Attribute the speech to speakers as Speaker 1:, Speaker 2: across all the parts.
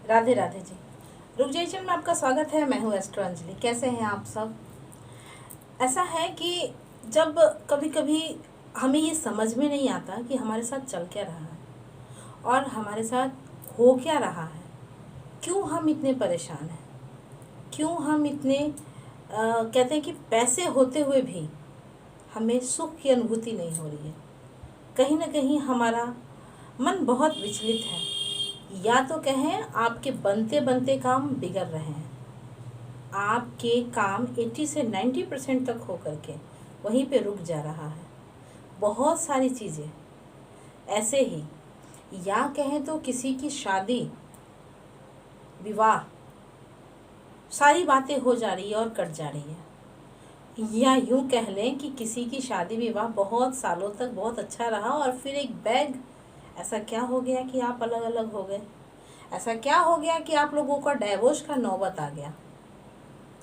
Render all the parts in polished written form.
Speaker 1: राधे राधे जी। रुक जाइए चैनल में आपका स्वागत है। मैं हूँ एस्ट्रो अंजलि। कैसे हैं आप सब? ऐसा है कि जब कभी कभी हमें ये समझ में नहीं आता कि हमारे साथ चल क्या रहा है और हमारे साथ हो क्या रहा है, क्यों हम इतने परेशान हैं, क्यों हम इतने कहते हैं कि पैसे होते हुए भी हमें सुख की अनुभूति नहीं हो रही है। कहीं ना कहीं हमारा मन बहुत विचलित है, या तो कहें आपके बनते बनते काम बिगड़ रहे हैं, आपके काम 80 से 90% तक हो करके वहीं पे रुक जा रहा है। बहुत सारी चीज़ें ऐसे ही, या कहें तो किसी की शादी विवाह सारी बातें हो जा रही है और कट जा रही है, या यूं कह लें कि किसी की शादी विवाह बहुत सालों तक बहुत अच्छा रहा और फिर एक बैग ऐसा क्या हो गया कि आप अलग अलग हो गए, ऐसा क्या हो गया कि आप लोगों का डाइवोर्स का नौबत आ गया।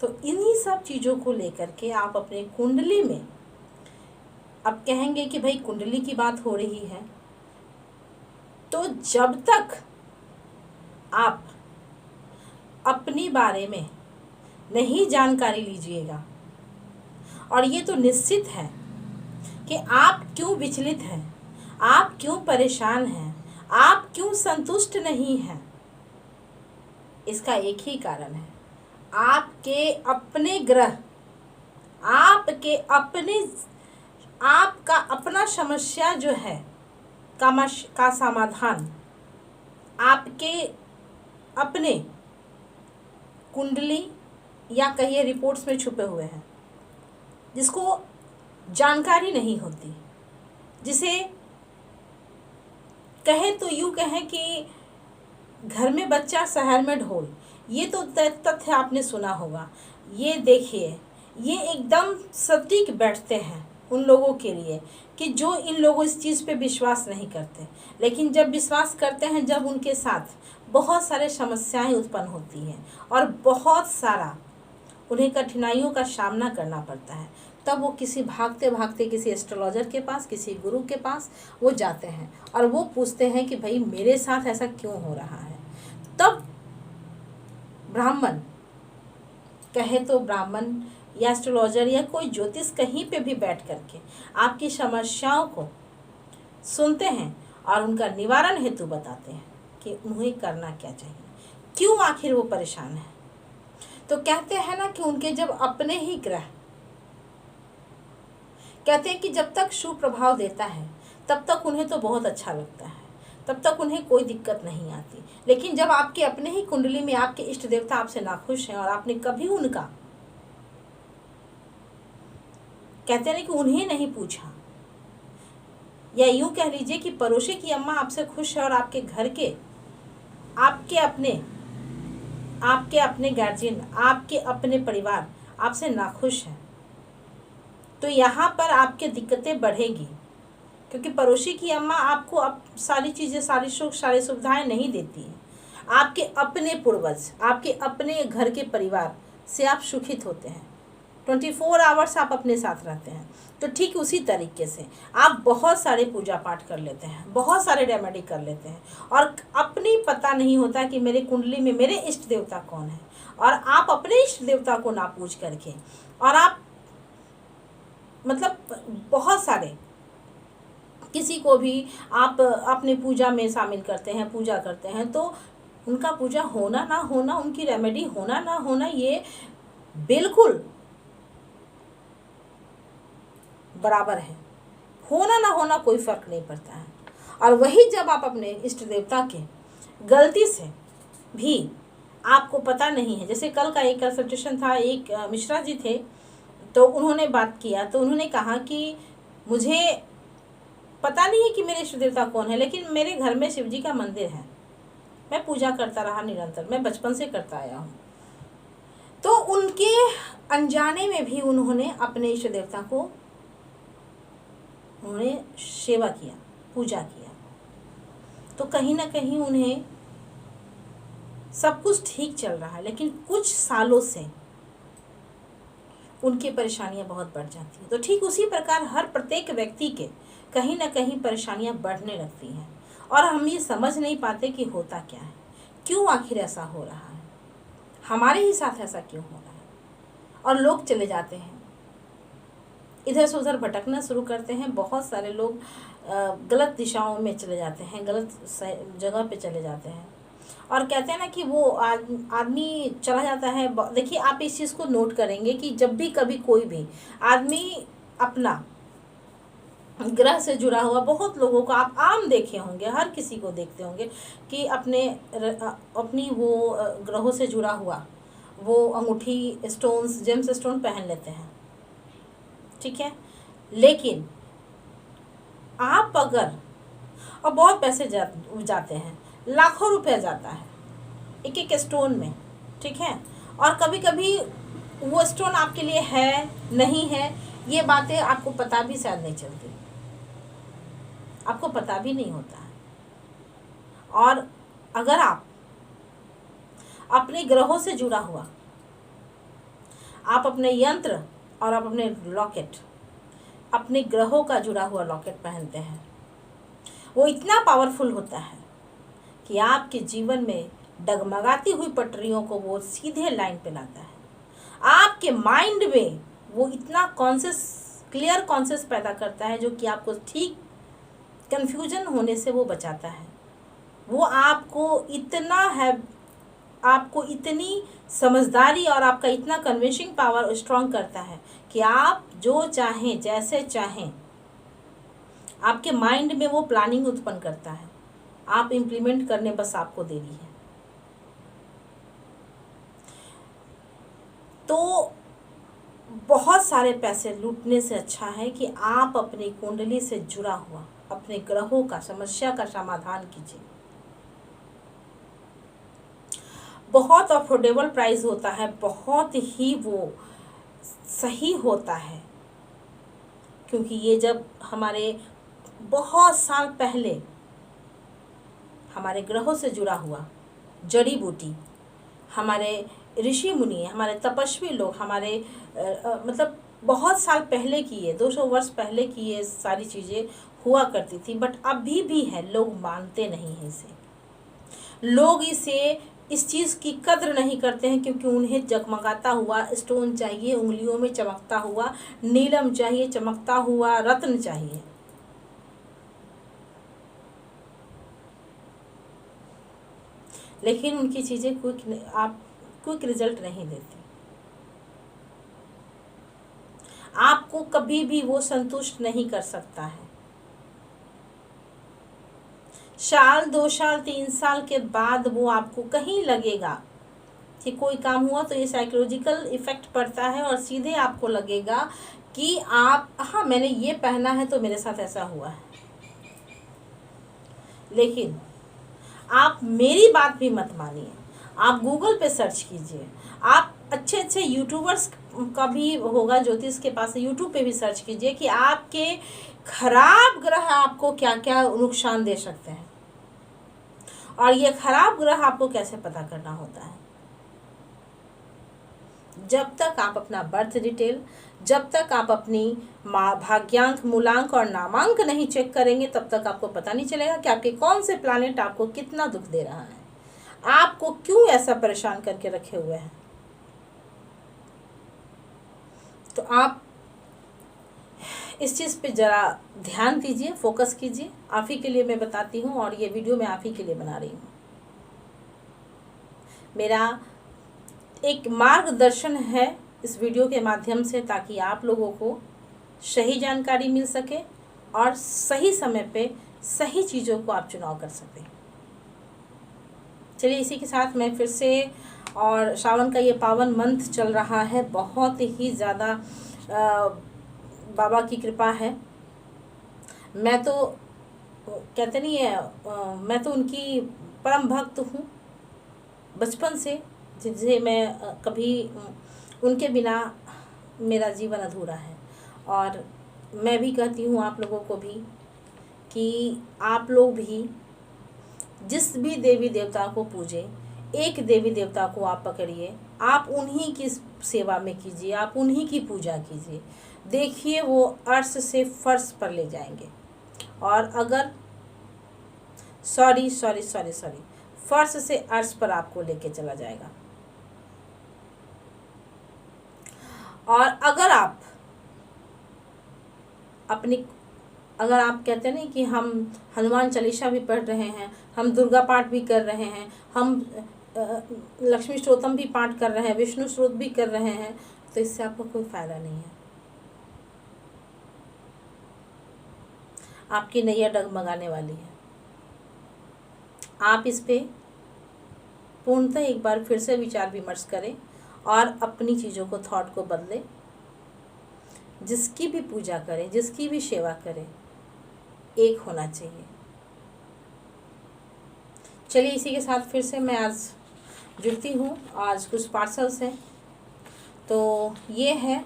Speaker 1: तो इन्हीं सब चीज़ों को लेकर के आप अपने कुंडली में अब कहेंगे कि भाई कुंडली की बात हो रही है, तो जब तक आप अपनी बारे में नहीं जानकारी लीजिएगा, और ये तो निश्चित है कि आप क्यों विचलित हैं, आप क्यों परेशान हैं, आप क्यों संतुष्ट नहीं हैं, इसका एक ही कारण है, आपके अपने ग्रह, आपका अपना समस्या जो है का समाधान आपके अपने कुंडली या कहिए रिपोर्ट्स में छुपे हुए हैं, जिसको जानकारी नहीं होती, जिसे कहें तो यूँ कहें कि घर में बच्चा शहर में ढोल, ये तो तथ्य आपने सुना होगा। ये देखिए, ये एकदम सटीक बैठते हैं उन लोगों के लिए कि जो इन लोगों इस चीज़ पे विश्वास नहीं करते, लेकिन जब विश्वास करते हैं, जब उनके साथ बहुत सारे समस्याएं उत्पन्न होती हैं और बहुत सारा उन्हें कठिनाइयों का सामना करना पड़ता है, तब वो किसी भागते भागते किसी एस्ट्रोलॉजर के पास, किसी गुरु के पास वो जाते हैं और वो पूछते हैं कि भाई मेरे साथ ऐसा क्यों हो रहा है। तब ब्राह्मण, कहे तो ब्राह्मण या एस्ट्रोलॉजर या कोई ज्योतिष कहीं पे भी बैठ करके आपकी समस्याओं को सुनते हैं और उनका निवारण हेतु बताते हैं कि उन्हें करना क्या चाहिए, क्यों आखिर वो परेशान है। तो कहते हैं ना कि उनके जब अपने ही ग्रह, कहते हैं कि जब तक शुभ प्रभाव देता है तब तक उन्हें तो बहुत अच्छा लगता है, तब तक उन्हें कोई दिक्कत नहीं आती, लेकिन जब आपके अपने ही कुंडली में आपके इष्ट देवता आपसे नाखुश हैं और आपने कभी उनका, कहते हैं कि उन्हें नहीं पूछा, या यूं कह लीजिए कि पड़ोसी की अम्मा आपसे खुश है और आपके घर के आपके अपने गार्जियन, आपके अपने परिवार आपसे नाखुश हैं, तो यहाँ पर आपके दिक्कतें बढ़ेगी, क्योंकि पड़ोसी की अम्मा आपको अब सारी चीज़ें, सारी सुख, सारी सुविधाएं नहीं देती है। आपके अपने पूर्वज, आपके अपने घर के परिवार से आप सुखित होते हैं, 24 आवर्स आप अपने साथ रहते हैं। तो ठीक उसी तरीके से आप बहुत सारे पूजा पाठ कर लेते हैं, बहुत सारे रेमेडी कर लेते हैं, और अपनी पता नहीं होता कि मेरे कुंडली में मेरे इष्ट देवता कौन है, और आप अपने इष्ट देवता को ना पूछ करके, और आप मतलब बहुत सारे किसी को भी आप अपने पूजा में शामिल करते हैं, पूजा करते हैं, तो उनका पूजा होना ना होना, उनकी रेमेडी होना ना होना, ये बिल्कुल बराबर है, होना ना होना कोई फर्क नहीं पड़ता है। और वही जब आप अपने इष्ट देवता के गलती से भी आपको पता नहीं है, जैसे कल का एक कंसल्टेशन था, एक मिश्रा जी थे, तो उन्होंने बात किया, तो उन्होंने कहा कि मुझे पता नहीं है कि मेरे इष्ट देवता कौन है, लेकिन मेरे घर में शिव जी का मंदिर है, मैं पूजा करता रहा निरंतर, मैं बचपन से करता आया हूँ। तो उनके अनजाने में भी उन्होंने अपने इष्ट देवता को उन्होंने सेवा किया, पूजा किया, तो कहीं ना कहीं उन्हें सब कुछ ठीक चल रहा है, लेकिन कुछ सालों से उनकी परेशानियां बहुत बढ़ जाती हैं। तो ठीक उसी प्रकार हर प्रत्येक व्यक्ति के कहीं ना कहीं परेशानियां बढ़ने लगती हैं, और हम ये समझ नहीं पाते कि होता क्या है, क्यों आखिर ऐसा हो रहा है, हमारे ही साथ ऐसा क्यों हो रहा है। और लोग चले जाते हैं, इधर से उधर भटकना शुरू करते हैं। बहुत सारे लोग गलत दिशाओं में चले जाते हैं, गलत जगह पे चले जाते हैं। और कहते हैं ना कि वो आदमी चला जाता है। देखिए, आप इस चीज़ को नोट करेंगे कि जब भी कभी कोई भी आदमी अपना ग्रह से जुड़ा हुआ, बहुत लोगों को आप आम देखे होंगे, हर किसी को देखते होंगे कि अपनी वो ग्रहों से जुड़ा हुआ वो अंगूठी, स्टोन्स, जेम्स स्टोन पहन लेते हैं, ठीक है। लेकिन आप अगर, और बहुत पैसे जाते हैं, लाखों रुपया जाता है एक एक स्टोन में, ठीक है। और कभी कभी वो स्टोन आपके लिए है नहीं है, ये बातें आपको पता भी शायद नहीं चलती, आपको पता भी नहीं होता है। और अगर आप अपने ग्रहों से जुड़ा हुआ, आप अपने यंत्र और आप अपने लॉकेट, अपने ग्रहों का जुड़ा हुआ लॉकेट पहनते हैं, वो इतना पावरफुल होता है कि आपके जीवन में डगमगाती हुई पटरियों को वो सीधे लाइन पे लाता है। आपके माइंड में वो इतना क्लियर कॉन्शियस पैदा करता है जो कि आपको ठीक कंफ्यूजन होने से वो बचाता है। वो आपको इतनी समझदारी और आपका इतना कन्विंसिंग पावर स्ट्रॉन्ग करता है कि आप जो चाहें, जैसे चाहें, आपके माइंड में वो प्लानिंग उत्पन्न करता है, आप इम्प्लीमेंट करने बस आपको देरी है। तो बहुत सारे पैसे लूटने से अच्छा है कि आप अपनी कुंडली से जुड़ा हुआ अपने ग्रहों का समस्या का समाधान कीजिए। बहुत अफोर्डेबल प्राइस होता है, बहुत ही वो सही होता है, क्योंकि ये जब हमारे बहुत साल पहले हमारे ग्रहों से जुड़ा हुआ जड़ी बूटी, हमारे ऋषि मुनि, हमारे तपस्वी लोग, हमारे मतलब बहुत साल पहले की, ये 200 वर्ष पहले की ये सारी चीज़ें हुआ करती थी। बट अभी भी है, लोग मानते नहीं हैं इसे, लोग इस चीज़ की कद्र नहीं करते हैं, क्योंकि उन्हें जगमगाता हुआ स्टोन चाहिए, उंगलियों में चमकता हुआ नीलम चाहिए, चमकता हुआ रत्न चाहिए। लेकिन उनकी चीज़ें क्विक रिजल्ट नहीं देती, आपको कभी भी वो संतुष्ट नहीं कर सकता है। साल, 2 साल, 3 साल के बाद वो आपको कहीं लगेगा कि कोई काम हुआ, तो ये साइकोलॉजिकल इफेक्ट पड़ता है और सीधे आपको लगेगा कि हाँ, मैंने ये पहना है तो मेरे साथ ऐसा हुआ है। लेकिन आप मेरी बात भी मत मानिए, आप गूगल पे सर्च कीजिए, आप अच्छे यूट्यूबर्स का भी होगा ज्योतिष के पास, यूट्यूब पे भी सर्च कीजिए कि आपके खराब ग्रह आपको क्या क्या नुकसान दे सकते हैं, और ये खराब ग्रह आपको कैसे पता करना होता है। जब तक आप अपना बर्थ डिटेल, जब तक आप अपनी भाग्यांक, मूलांक और नामांक नहीं चेक करेंगे, तब तक आपको पता नहीं चलेगा कि आपके कौन से प्लैनेट आपको कितना दुख दे रहा है, आपको क्यों ऐसा परेशान करके रखे हुए हैं। तो आप इस चीज़ पे ज़रा ध्यान दीजिए, फोकस कीजिए। आप ही के लिए मैं बताती हूँ, और ये वीडियो मैं आप ही के लिए बना रही हूँ। मेरा एक मार्गदर्शन है इस वीडियो के माध्यम से, ताकि आप लोगों को सही जानकारी मिल सके और सही समय पे सही चीज़ों को आप चुनाव कर सकें। चलिए, इसी के साथ मैं फिर से, और सावन का ये पावन मंथ चल रहा है, बहुत ही ज़्यादा बाबा की कृपा है। मैं तो कहते नहीं है, मैं तो उनकी परम भक्त हूँ बचपन से, जिसे मैं कभी उनके बिना मेरा जीवन अधूरा है। और मैं भी कहती हूँ आप लोगों को भी कि आप लोग भी जिस भी देवी देवता को पूजे, एक देवी देवता को आप पकड़िए, आप उन्हीं की सेवा में कीजिए, आप उन्हीं की पूजा कीजिए। देखिए, वो अर्श से फर्श पर ले जाएंगे। और अगर फर्श से अर्श पर आपको लेके चला जाएगा। और अगर आप कहते नहीं कि हम हनुमान चालीसा भी पढ़ रहे हैं, हम दुर्गा पाठ भी कर रहे हैं, हम लक्ष्मी स्तोत्रम भी पाठ कर रहे हैं, विष्णु स्तोत्र भी कर रहे हैं, तो इससे आपको कोई फायदा नहीं है। आपकी नैया डगमगाने वाली है। आप इस पे पूर्णतः एक बार फिर से विचार विमर्श करें और अपनी चीज़ों को, थॉट को बदलें। जिसकी भी पूजा करें, जिसकी भी सेवा करें, एक होना चाहिए। चलिए इसी के साथ फिर से मैं आज जुड़ती हूँ। आज कुछ पार्सल्स हैं, तो ये है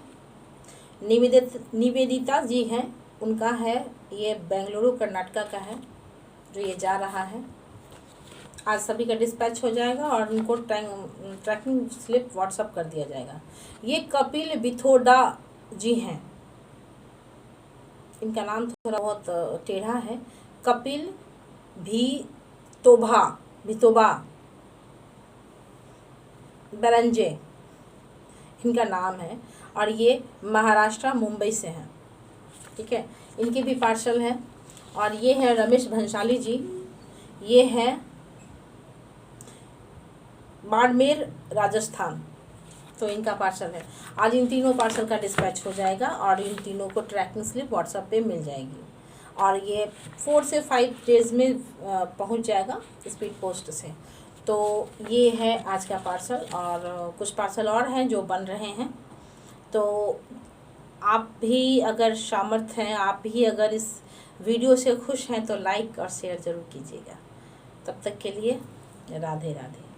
Speaker 1: निवेदिता जी हैं, उनका है, ये बेंगलुरु कर्नाटका का है जो ये जा रहा है। आज सभी का डिस्पैच हो जाएगा और उनको ट्रैकिंग स्लिप व्हाट्सअप कर दिया जाएगा। ये कपिल बिथोडा जी हैं, इनका नाम थोड़ा बहुत टेढ़ा है, कपिल भितोबा बरंजे इनका नाम है, और ये महाराष्ट्र मुंबई से हैं। ठीक है, इनकी भी पार्सल है। और ये है रमेश भंसाली जी, ये है बाड़मेर राजस्थान, तो इनका पार्सल है। आज इन तीनों पार्सल का डिस्पैच हो जाएगा और इन तीनों को ट्रैकिंग स्लिप व्हाट्सएप पे मिल जाएगी, और ये 4 से 5 डेज़ में पहुंच जाएगा स्पीड पोस्ट से। तो ये है आज का पार्सल, और कुछ पार्सल और हैं जो बन रहे हैं। तो आप भी अगर सामर्थ्य हैं, आप भी अगर इस वीडियो से खुश हैं, तो लाइक और शेयर ज़रूर कीजिएगा। तब तक के लिए राधे राधे।